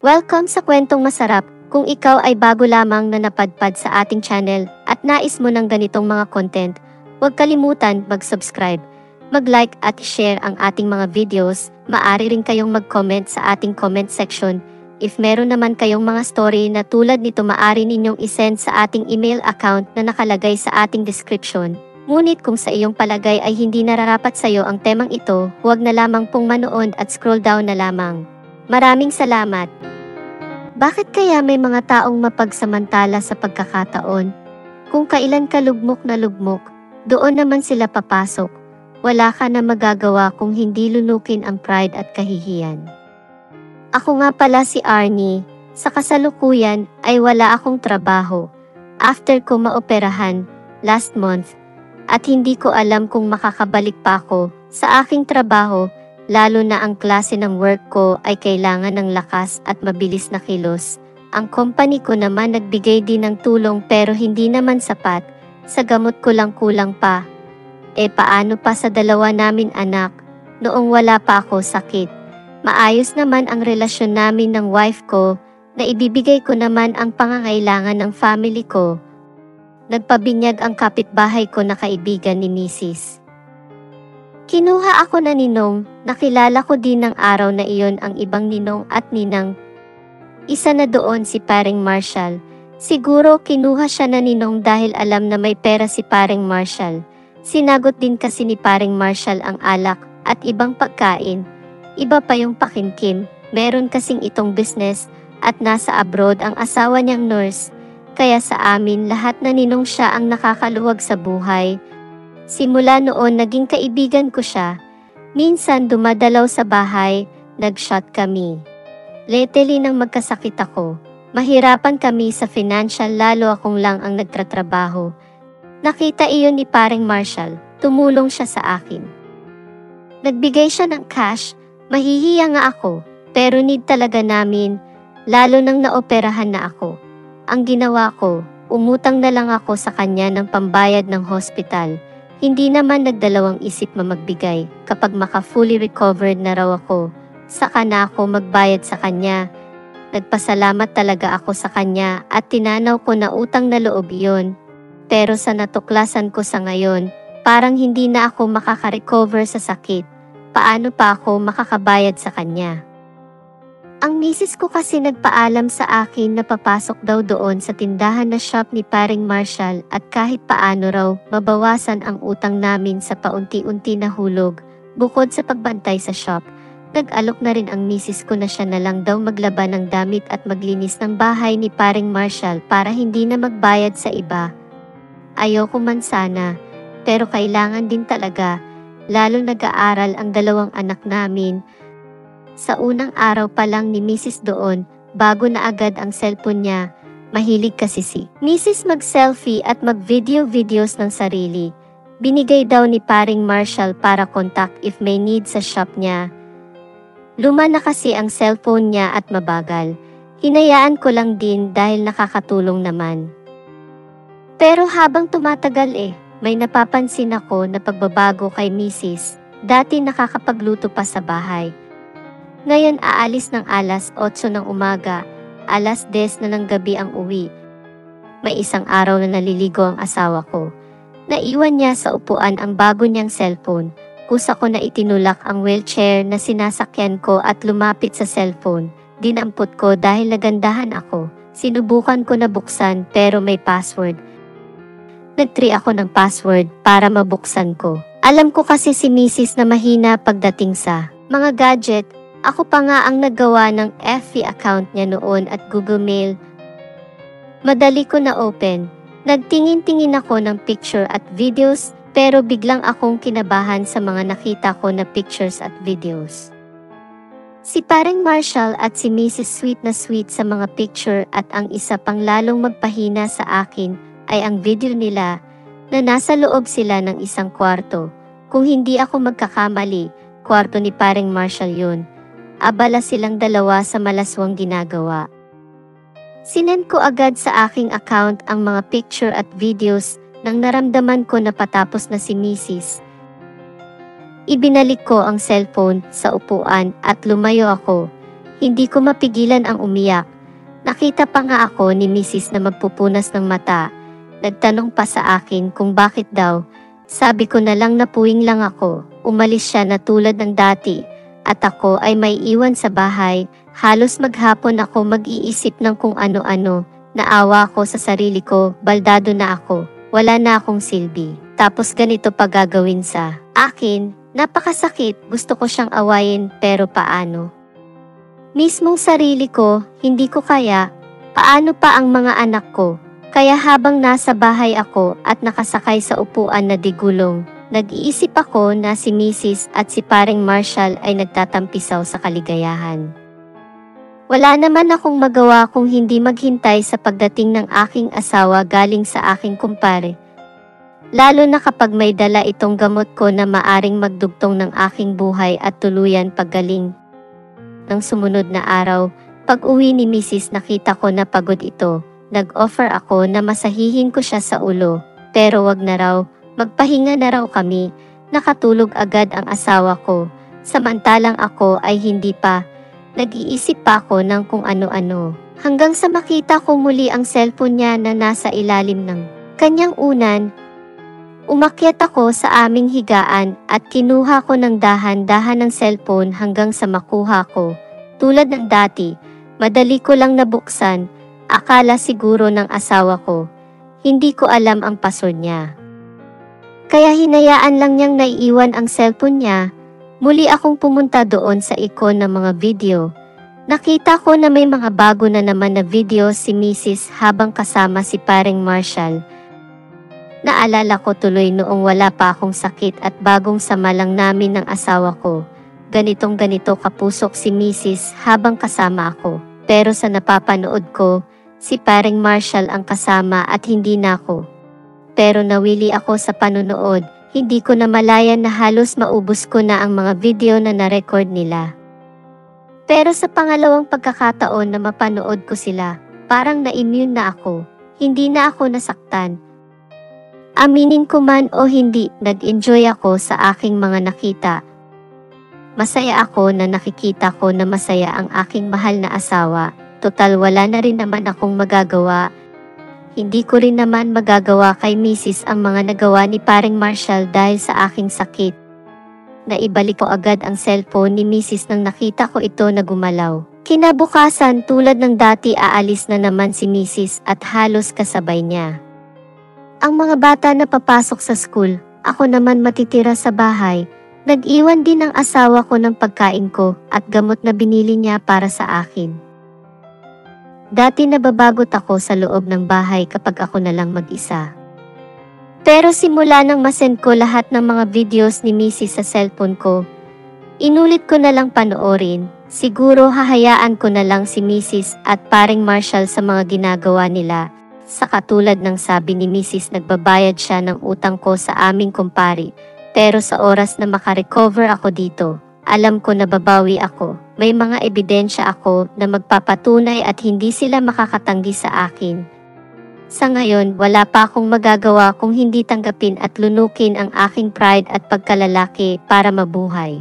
Welcome sa Kwentong Masarap. Kung ikaw ay bago lamang na napadpad sa ating channel at nais mo ng ganitong mga content, huwag kalimutan mag-subscribe, mag-like at share ang ating mga videos. Maaari rin kayong mag-comment sa ating comment section. If meron naman kayong mga story na tulad nito, maaari ninyong isend sa ating email account na nakalagay sa ating description. Ngunit kung sa iyong palagay ay hindi nararapat sa iyo ang temang ito, huwag na lamang pong manood at scroll down na lamang. Maraming salamat! Bakit kaya may mga taong mapagsamantala sa pagkakataon? Kung kailan ka lugmok na lugmok, doon naman sila papasok. Wala ka na magagawa kung hindi lunukin ang pride at kahihiyan. Ako nga pala si Arnie. Sa kasalukuyan ay wala akong trabaho. After ko maoperahan last month at hindi ko alam kung makakabalik pa ako sa aking trabaho, lalo na ang klase ng work ko ay kailangan ng lakas at mabilis na kilos. Ang company ko naman nagbigay din ng tulong pero hindi naman sapat. Sa gamot ko lang kulang pa. Paano pa sa dalawa namin anak? Noong wala pa ako sakit. Maayos naman ang relasyon namin ng wife ko, na ibibigay ko naman ang pangangailangan ng family ko. Nagpabinyag ang kapitbahay ko na kaibigan ni Mrs. Kinuha ako na ninong, nakilala ko din ng araw na iyon ang ibang ninong at ninang. Isa na doon si Paring Marshall. Siguro kinuha siya na ninong dahil alam na may pera si Paring Marshall. Sinagot din kasi ni Paring Marshall ang alak at ibang pagkain. Iba pa yung pakimkim, meron kasing itong business at nasa abroad ang asawa niyang nurse. Kaya sa amin lahat na ninong siya ang nakakaluwag sa buhay. Simula noon naging kaibigan ko siya. Minsan dumadalaw sa bahay, nag-shot kami. Lately nang magkasakit ako, mahirapan kami sa financial, lalo akong lang ang nagtatrabaho. Nakita iyon ni Paring Marshall, tumulong siya sa akin. Nagbigay siya ng cash. Mahihiya nga ako, pero need talaga namin, lalo nang naoperahan na ako. Ang ginawa ko, umutang na lang ako sa kanya ng pambayad ng hospital. Hindi naman nagdalawang isip magbigay. Kapag maka-fully recovered na raw ako, saka na ako magbayad sa kanya. Nagpasalamat talaga ako sa kanya at tinanaw ko na utang na loob iyon. Pero sa natuklasan ko sa ngayon, parang hindi na ako makaka-recover sa sakit. Paano pa ako makakabayad sa kanya? Ang misis ko kasi nagpaalam sa akin na papasok daw doon sa tindahan na shop ni Paring Marshall at kahit paano raw mabawasan ang utang namin sa paunti-unti na hulog. Bukod sa pagbantay sa shop, nag-alok na rin ang misis ko na siya na lang daw maglaba ng damit at maglinis ng bahay ni Paring Marshall para hindi na magbayad sa iba. Ayoko man sana, pero kailangan din talaga. Lalo nag-aaral ang dalawang anak namin. Sa unang araw pa lang ni Mrs. doon, bago na agad ang cellphone niya. Mahilig kasi si Mrs. mag-selfie at mag-videos ng sarili. Binigay daw ni Paring Marshall para contact if may need sa shop niya. Luma na kasi ang cellphone niya at mabagal. Hinayaan ko lang din dahil nakakatulong naman. Pero habang tumatagal may napapansin ako na pagbabago kay Mrs. Dati nakakapagluto pa sa bahay. Ngayon aalis ng alas 8 ng umaga, alas 10 na ng gabi ang uwi. May isang araw na naliligo ang asawa ko. Naiwan niya sa upuan ang bago niyang cellphone. Kusa ko na itinulak ang wheelchair na sinasakyan ko at lumapit sa cellphone. Dinampot ko dahil nagandahan ako. Sinubukan ko na buksan pero may password. Nag-try ako ng password para mabuksan ko. Alam ko kasi si Mrs. na mahina pagdating sa mga gadget. Ako pa nga ang naggawa ng FB account niya noon at Google Mail. Madali ko na open. Nagtingin-tingin ako ng picture at videos pero biglang akong kinabahan sa mga nakita ko na pictures at videos. Si Paring Marshall at si Mrs. sweet na sweet sa mga picture at ang isa pang lalong magpahina sa akin ay ang video nila na nasa loob sila ng isang kwarto. Kung hindi ako magkakamali, kwarto ni Paring Marshall yun. Abala silang dalawa sa malaswang ginagawa. Sinend ko agad sa aking account ang mga picture at videos nang naramdaman ko na patapos na si Mrs. Ibinalik ko ang cellphone sa upuan at lumayo ako. Hindi ko mapigilan ang umiyak. Nakita pa nga ako ni Mrs. na magpupunas ng mata. Nagtanong pa sa akin kung bakit daw. Sabi ko na lang na puwing lang ako. Umalis siya na tulad ng dati. At ako ay may iwan sa bahay. Halos maghapon ako mag-iisip ng kung ano-ano. Naawa ako sa sarili ko, baldado na ako. Wala na akong silbi. Tapos ganito pa gagawin sa akin. Napakasakit, gusto ko siyang awayin pero paano? Mismong sarili ko, hindi ko kaya. Paano pa ang mga anak ko? Kaya habang nasa bahay ako at nakasakay sa upuan na digulong, nag-iisip ako na si Mrs. at si paring Marshall ay nagtatampisaw sa kaligayahan. Wala naman akong magawa kung hindi maghintay sa pagdating ng aking asawa galing sa aking kumpare. Lalo na kapag may dala itong gamot ko na maaring magdugtong ng aking buhay at tuluyan paggaling. Nang sumunod na araw, pag-uwi ni Mrs. nakita ko na pagod ito. Nag-offer ako na masahihin ko siya sa ulo, pero wag na raw, magpahinga na raw kami. Nakatulog agad ang asawa ko, samantalang ako ay hindi pa. Nag-iisip pa ako ng kung ano-ano. Hanggang sa makita ko muli ang cellphone niya na nasa ilalim ng kanyang unan. Umakyat ako sa aming higaan at kinuha ko ng dahan-dahan ng cellphone hanggang sa makuha ko. Tulad ng dati, madali ko lang nabuksan. Akala siguro ng asawa ko. Hindi ko alam ang password niya. Kaya hinayaan lang niyang naiiwan ang cellphone niya. Muli akong pumunta doon sa ikon ng mga video. Nakita ko na may mga bago na naman na video si Mrs. habang kasama si paring Marshall. Naalala ko tuloy noong wala pa akong sakit at bagong sama lang namin ng asawa ko. Ganitong-ganito kapusok si Mrs. habang kasama ako. Pero sa napapanood ko, si paring Marshall ang kasama at hindi na ako. Pero nawili ako sa panonood, hindi ko na malayan na halos maubos ko na ang mga video na na-record nila. Pero sa pangalawang pagkakataon na mapanood ko sila, parang na-immune na ako. Hindi na ako nasaktan. Aminin ko man o hindi, nag-enjoy ako sa aking mga nakita. Masaya ako na nakikita ko na masaya ang aking mahal na asawa. Total wala na rin naman akong magagawa. Hindi ko rin naman magagawa kay Mrs. ang mga nagawa ni paring Marshall dahil sa aking sakit. Naibalik ko agad ang cellphone ni Mrs. nang nakita ko ito na gumalaw. Kinabukasan tulad ng dati aalis na naman si Mrs. at halos kasabay niya. Ang mga bata na papasok sa school, ako naman matitira sa bahay. Nag-iwan din ang asawa ko ng pagkain ko at gamot na binili niya para sa akin. Dati nababagot ako sa loob ng bahay kapag ako na lang mag-isa. Pero simula nang masend ko lahat ng mga videos ni Mrs. sa cellphone ko, inulit ko na lang panoorin. Siguro hahayaan ko na lang si Mrs. at paring Marshall sa mga ginagawa nila. Sa katulad ng sabi ni Mrs. nagbabayad siya ng utang ko sa aming kumpare. Pero sa oras na makarecover ako dito, alam ko na babawi ako. May mga ebidensya ako na magpapatunay at hindi sila makakatanggi sa akin. Sa ngayon, wala pa akong magagawa kung hindi tanggapin at lunukin ang aking pride at pagkalalaki para mabuhay.